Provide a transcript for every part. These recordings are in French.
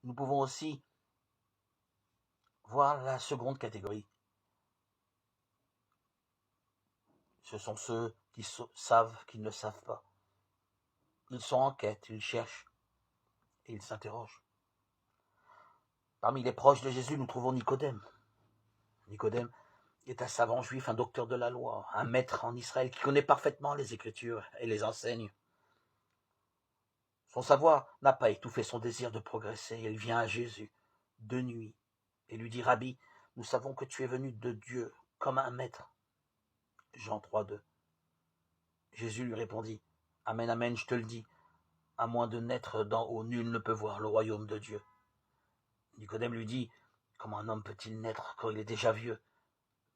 nous pouvons aussi voir la seconde catégorie. Ce sont ceux qui savent qu'ils ne savent pas. Ils sont en quête, ils cherchent et ils s'interrogent. Parmi les proches de Jésus, nous trouvons Nicodème. Nicodème est un savant juif, un docteur de la loi, un maître en Israël qui connaît parfaitement les Écritures et les enseigne. Son savoir n'a pas étouffé son désir de progresser. Il vient à Jésus de nuit et lui dit: Rabbi, nous savons que tu es venu de Dieu comme un maître. Jean 3,2. Jésus lui répondit: Amen, amen, je te le dis, à moins de naître d'en haut, nul ne peut voir le royaume de Dieu. Nicodème lui dit: Comment un homme peut-il naître quand il est déjà vieux?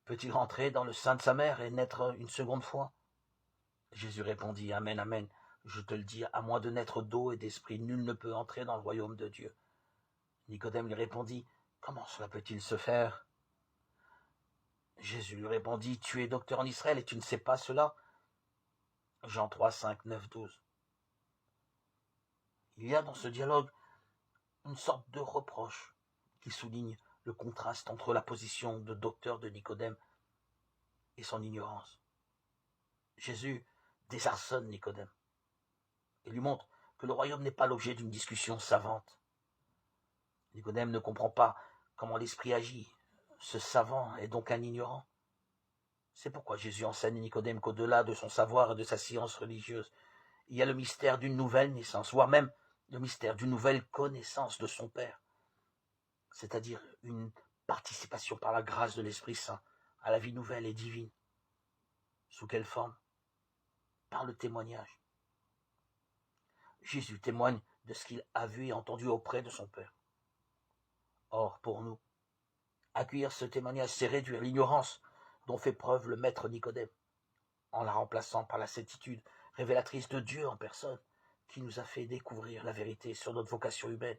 Peut-il rentrer dans le sein de sa mère et naître une seconde fois? Jésus répondit: Amen, amen, je te le dis, à moins de naître d'eau et d'esprit, nul ne peut entrer dans le royaume de Dieu. Nicodème lui répondit: Comment cela peut-il se faire? Jésus lui répondit: Tu es docteur en Israël et tu ne sais pas cela? Jean 3, 5, 9, 12. Il y a dans ce dialogue une sorte de reproche qui souligne le contraste entre la position de docteur de Nicodème et son ignorance. Jésus désarçonne Nicodème et lui montre que le royaume n'est pas l'objet d'une discussion savante. Nicodème ne comprend pas comment l'esprit agit. Ce savant est donc un ignorant. C'est pourquoi Jésus enseigne à Nicodème qu'au-delà de son savoir et de sa science religieuse, il y a le mystère d'une nouvelle naissance, voire même le mystère d'une nouvelle connaissance de son Père, c'est-à-dire une participation par la grâce de l'Esprit Saint à la vie nouvelle et divine. Sous quelle forme? Par le témoignage. Jésus témoigne de ce qu'il a vu et entendu auprès de son Père. Or, pour nous, accueillir ce témoignage, c'est réduire l'ignorance dont fait preuve le maître Nicodème, en la remplaçant par la certitude révélatrice de Dieu en personne, qui nous a fait découvrir la vérité sur notre vocation humaine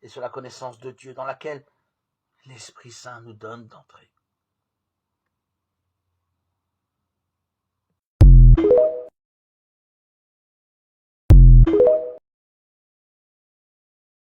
et sur la connaissance de Dieu dans laquelle l'Esprit Saint nous donne d'entrer.